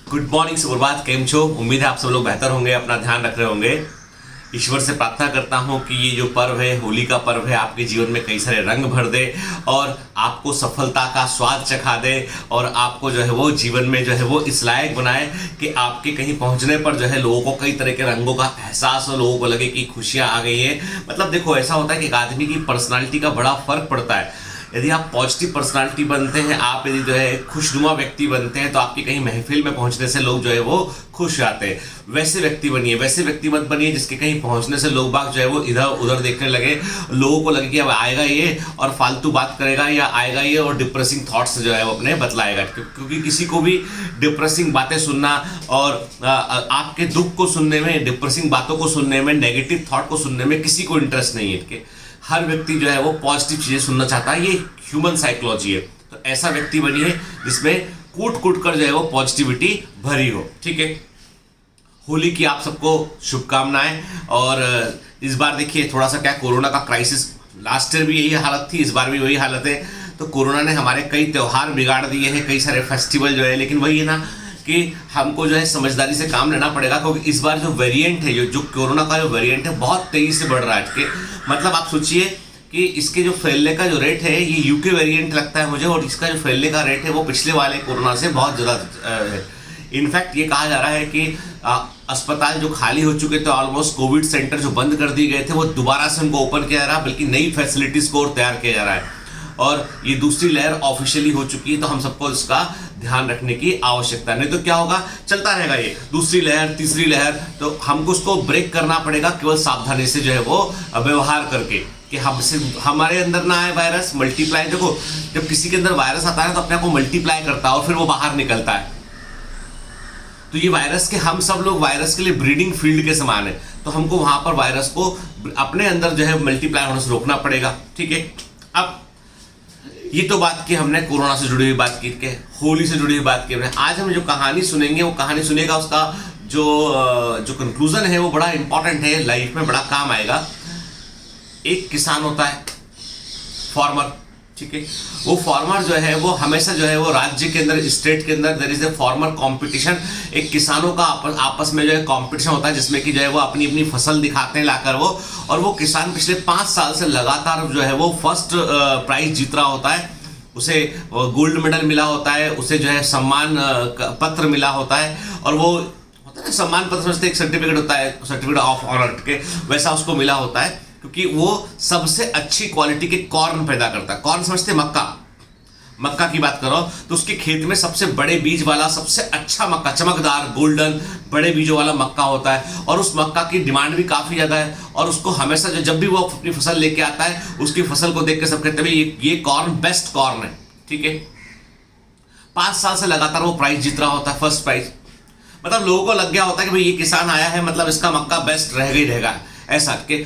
Good morning, सुप्रभात, केम छो। उम्मीद है आप सब लोग बेहतर होंगे, अपना ध्यान रख रहे होंगे। ईश्वर से प्रार्थना करता हूं कि ये जो पर्व है, होली का पर्व है, आपके जीवन में कई सारे रंग भर दे और आपको सफलता का स्वाद चखा दे और आपको जो है वो जीवन में जो है वो इस लायक बनाए कि आपके कहीं पहुंचने पर जो है लोगों को कई तरह के रंगों का एहसास हो, लोगों को लगे कि खुशियां आ गई हैं। मतलब देखो, ऐसा होता है कि एक आदमी की पर्सनालिटी का बड़ा फर्क पड़ता है। यदि आप पॉजिटिव पर्सनालिटी बनते हैं, आप यदि जो है खुशनुमा व्यक्ति बनते हैं, तो आपकी कहीं महफिल में पहुंचने से लोग जो है वो खुश आते हैं। वैसे व्यक्ति बनिए, वैसे व्यक्ति मत बनिए जिसके कहीं पहुंचने से लोग बाग जो है वो इधर उधर देखने लगे, लोगों को लगे कि अब आएगा ये और फालतू बात करेगा, या आएगा ये और डिप्रेसिंग थॉट्स जो है वो अपने बतलाएगा। क्योंकि किसी को भी डिप्रेसिंग बातें सुनना और आपके दुख को सुनने में, डिप्रेसिंग बातों को सुनने में, नेगेटिव थॉट को सुनने में किसी को इंटरेस्ट नहीं है। हर व्यक्ति जो है वो पॉजिटिव चीजें सुनना चाहता है, ये ह्यूमन साइकोलॉजी है। तो ऐसा व्यक्ति बनिए जिसमें कूट कूट कर जो है वो पॉजिटिविटी भरी हो। ठीक है, होली की आप सबको शुभकामनाएं। और इस बार देखिए थोड़ा सा क्या, कोरोना का क्राइसिस, लास्ट ईयर भी यही हालत थी, इस बार भी वही हालत है। तो कोरोना ने हमारे कई त्यौहार बिगाड़ दिए हैं, कई सारे फेस्टिवल जो है। लेकिन वही है ना कि हमको जो है समझदारी से काम लेना पड़ेगा, क्योंकि इस बार जो वेरिएंट है, जो कोरोना का जो वेरिएंट है, बहुत तेजी से बढ़ रहा है। मतलब आप सोचिए कि इसके जो फैलने का जो रेट है, ये यूके वेरिएंट लगता है मुझे, और इसका जो फैलने का रेट है वो पिछले वाले कोरोना से बहुत ज़्यादा है। इनफैक्ट ये कहा जा रहा है कि अस्पताल जो खाली हो चुके थे, ऑलमोस्ट कोविड सेंटर जो बंद कर दिए गए थे, वो दोबारा से उनको ओपन किया जा रहा है, बल्कि नई फैसिलिटीज़ को और तैयार किया जा रहा है। और ये दूसरी लहर ऑफिशियली हो चुकी है, तो हम सबको इसका ध्यान रखने की आवश्यकता है। नहीं तो क्या होगा, चलता रहेगा ये दूसरी लहर, तीसरी लहर, तो हमको उसको ब्रेक करना पड़ेगा केवल सावधानी से जो है वो व्यवहार करके, कि हमसे हमारे अंदर ना आए वायरस, मल्टीप्लाई। देखो, जब किसी के अंदर वायरस आता है तो अपने आप को मल्टीप्लाई करता है और फिर वो बाहर निकलता है। तो ये वायरस के, हम सब लोग वायरस के लिए ब्रीडिंग फील्ड के समान है, तो हमको वहां पर वायरस को अपने अंदर जो है मल्टीप्लाई होने से रोकना पड़ेगा। ठीक है, अब ये तो बात की हमने कोरोना से जुड़ी हुई बात की, के होली से जुड़ी हुई बात की हमने। आज हम जो कहानी सुनेंगे, वो कहानी सुनेगा, उसका जो कंक्लूजन है वो बड़ा इंपॉर्टेंट है, लाइफ में बड़ा काम आएगा। एक किसान होता है, फार्मर। ठीक है, वो फार्मर जो है वो हमेशा जो है वो राज्य के अंदर, स्टेट के अंदर there is a farmer competition. एक किसानों का आपस में जो है कंपटीशन होता है, जिसमें कि जो है वो अपनी अपनी फसल दिखाते हैं लाकर वो, और वो किसान पिछले 5 साल से लगातार जो है वो फर्स्ट प्राइज जीत रहा होता है। उसे गोल्ड मेडल मिला होता है, उसे जो है सम्मान पत्र मिला होता है, और वो होता है सम्मान पत्र समझते, एक सर्टिफिकेट होता है, सर्टिफिकेट ऑफ ऑनर के, वैसा उसको मिला होता है, क्योंकि वो सबसे अच्छी क्वालिटी के कॉर्न पैदा करता है। कॉर्न समझते, मक्का की बात करो तो उसके खेत में सबसे बड़े बीज वाला, सबसे अच्छा मक्का, चमकदार गोल्डन बड़े बीजों वाला मक्का होता है, और उस मक्का की डिमांड भी काफी ज्यादा है। और उसको हमेशा जब भी वो अपनी फसल लेके आता है, उसकी फसल को देख के सब कहते हैं ये कॉर्न बेस्ट कॉर्न है। ठीक है, 5 साल से लगातार वो प्राइज जीत रहा होता है, फर्स्ट प्राइज। मतलब लोगों को लग गया होता है कि भाई ये किसान आया है, मतलब इसका मक्का बेस्ट रहेगा ही रहेगा। ऐसा कि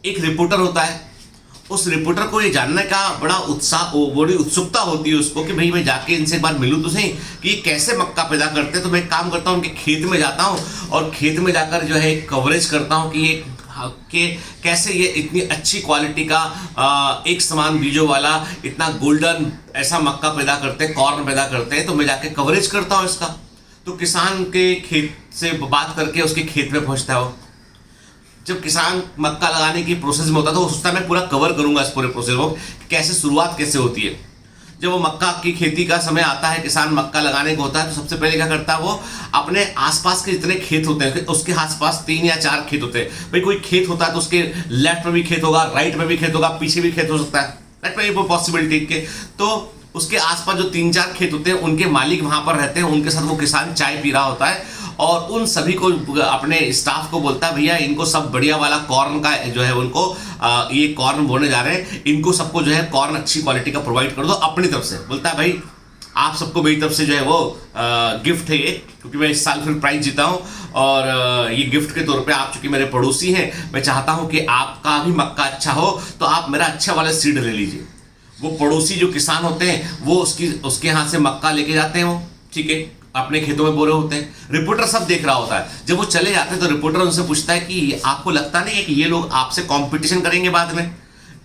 एक रिपोर्टर होता है, उस रिपोर्टर को ये जानने का बड़ा उत्साह, बड़ी उत्सुकता होती है उसको कि भाई मैं जाके इनसे एक बार मिलूं तो सही कि ये कैसे मक्का पैदा करते हैं। तो मैं एक काम करता हूँ, उनके खेत में जाता हूँ और खेत में जाकर जो है कवरेज करता हूँ कि ये कैसे ये इतनी अच्छी क्वालिटी का एक समान बीजों वाला इतना गोल्डन ऐसा मक्का पैदा करते हैं, कॉर्न पैदा करते हैं। तो मैं जाके कवरेज करता हूँ इसका। तो किसान के खेत से बात करके उसके खेत में पहुँचता है वो। जब किसान मक्का लगाने की प्रोसेस में होता है तो वो सोचता है मैं पूरा कवर करूंगा इस पूरे प्रोसेस को, कैसे शुरुआत कैसे होती है। जब वो मक्का की खेती का समय आता है, किसान मक्का लगाने को होता है, तो सबसे पहले क्या करता है वो, अपने आसपास के जितने खेत होते हैं, उसके आसपास 3 या 4 खेत होते हैं। भाई कोई खेत होता है तो उसके लेफ्ट में भी खेत होगा, राइट में भी खेत होगा, पीछे भी खेत हो सकता है, राइट में भी पॉसिबिलिटी के। तो उसके आसपास जो 3-4 खेत होते हैं, उनके मालिक वहां पर रहते हैं, उनके साथ वो किसान चाय पी रहा होता है, और उन सभी को, अपने स्टाफ को बोलता है भैया इनको सब बढ़िया वाला कॉर्न का जो है उनको ये कॉर्न बोने जा रहे हैं, इनको सबको जो है कॉर्न अच्छी क्वालिटी का प्रोवाइड कर दो अपनी तरफ से। बोलता है भाई आप सबको मेरी तरफ से जो है वो गिफ्ट है ये, क्योंकि मैं इस साल फिर प्राइज जीता हूँ, और ये गिफ्ट के तौर पे आप चूंकि मेरे पड़ोसी हैं, मैं चाहता हूँ कि आपका भी मक्का अच्छा हो, तो आप मेरा अच्छा वाला सीड ले लीजिए। वो पड़ोसी जो किसान होते हैं वो उसके यहाँ से मक्का लेके जाते हैं वो, ठीक है, अपने खेतों में बोरे होते हैं। रिपोर्टर सब देख रहा होता है। जब वो चले जाते हैं तो रिपोर्टर उनसे पूछता है कि आपको लगता नहीं है कि ये लोग आपसे कंपटीशन करेंगे बाद में?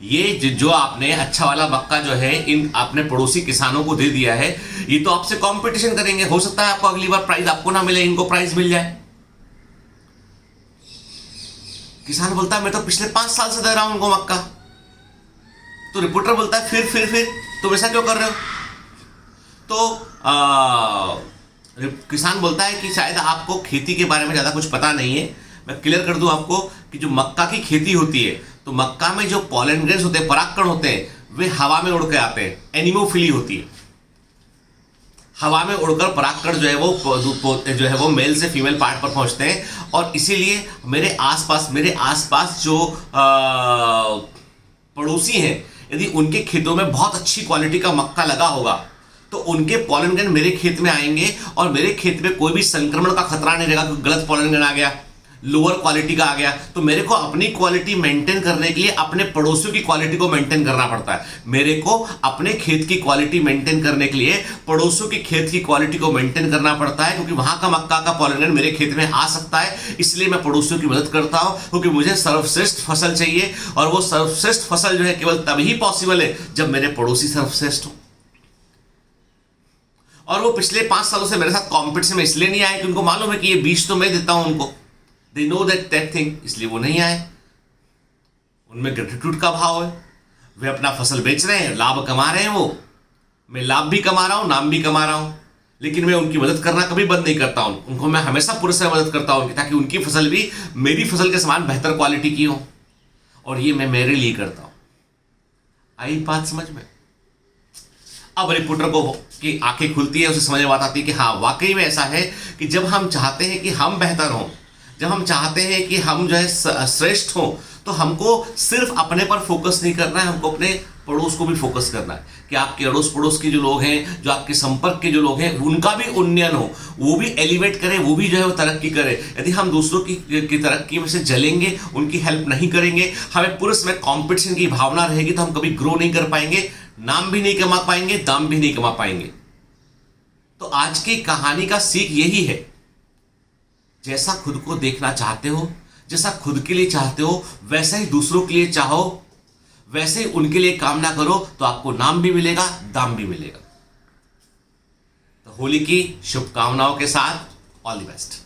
ये जो आपने अच्छा वाला मक्का जो है इन आपने पड़ोसी किसानों को दे दिया है, ये तो आपसे कंपटीशन करेंगे। हो सकता है आपको अगली बार प्राइस आपको ना मिले, इनको प्राइस मिल जाए। किसान बोलता है मैं तो पिछले 5 साल से दे रहा हूं उनको मक्का। तो रिपोर्टर बोलता है फिर तुम ऐसा क्यों कर रहे हो? तो किसान बोलता है कि शायद आपको खेती के बारे में ज़्यादा कुछ पता नहीं है। मैं क्लियर कर दूं आपको कि जो मक्का की खेती होती है, तो मक्का में जो पॉलन ग्रेन्स होते हैं, परागकण होते हैं, वे हवा में उड़ के आते हैं। एनिमोफिली होती है। हवा में उड़कर परागकण जो है वो मेल से फीमेल पार्ट पर पहुंचते हैं। और इसीलिए मेरे आसपास जो पड़ोसी हैं, यदि उनके खेतों में बहुत अच्छी क्वालिटी का मक्का लगा होगा, तो उनके पॉलन ग्रेन मेरे खेत में आएंगे और मेरे खेत में कोई भी संक्रमण का खतरा नहीं रहेगा। क्योंकि गलत पॉलन ग्रेन आ गया, लोअर क्वालिटी का आ गया, तो मेरे को अपनी क्वालिटी मेंटेन करने के लिए अपने पड़ोसियों की क्वालिटी को मेंटेन करना पड़ता है। मेरे को अपने खेत की क्वालिटी मेंटेन करने के लिए पड़ोसियों की खेत की क्वालिटी को मेंटेन करना पड़ता है, क्योंकि वहां का मक्का का पॉलन ग्रेन मेरे खेत में आ सकता है। इसलिए मैं पड़ोसियों की मदद करता हूं, क्योंकि मुझे सर्वश्रेष्ठ फसल चाहिए। और वो सर्वश्रेष्ठ फसल जो है केवल तभी पॉसिबल है जब मेरे पड़ोसी सर्वश्रेष्ठ हो। और वो पिछले 5 सालों से मेरे साथ कॉम्पिटिशन में इसलिए नहीं आए कि उनको मालूम है कि ये बीज तो मैं देता हूं उनको, दे नो दैट थिंग, इसलिए वो नहीं आए। उनमें ग्रेटिट्यूड का भाव है। वे अपना फसल बेच रहे हैं, लाभ कमा रहे हैं। वो मैं लाभ भी कमा रहा हूं, नाम भी कमा रहा हूं, लेकिन मैं उनकी मदद करना कभी बंद नहीं करता हूं। उनको मैं हमेशा पूरे से मदद करता हूं ताकि उनकी फसल भी मेरी फसल के समान बेहतर क्वालिटी की हो। और ये मैं मेरे लिए करता हूं। आई बात समझ में? अब रिपोर्टर को की आंखें खुलती है, उसे समझ में बात आती है कि हाँ, वाकई में ऐसा है कि जब हम चाहते हैं कि हम बेहतर हों, जब हम चाहते हैं कि हम जो है श्रेष्ठ हों, तो हमको सिर्फ अपने पर फोकस नहीं करना है, हमको अपने पड़ोस को भी फोकस करना है कि आपके अड़ोस पड़ोस के जो लोग हैं, जो आपके संपर्क के जो लोग हैं, उनका भी उन्नयन हो, वो भी एलिवेट करें, वो भी जो है वो तरक्की करें। यदि हम दूसरों की तरक्की में से जलेंगे, उनकी हेल्प नहीं करेंगे, हमें पूरे समय कॉम्पिटिशन की भावना रहेगी, तो हम कभी ग्रो नहीं कर पाएंगे, नाम भी नहीं कमा पाएंगे, दाम भी नहीं कमा पाएंगे। तो आज की कहानी का सीख यही है, जैसा खुद को देखना चाहते हो, जैसा खुद के लिए चाहते हो, वैसा ही दूसरों के लिए चाहो, वैसे ही उनके लिए कामना करो, तो आपको नाम भी मिलेगा, दाम भी मिलेगा। तो होली की शुभकामनाओं के साथ ऑल द बेस्ट।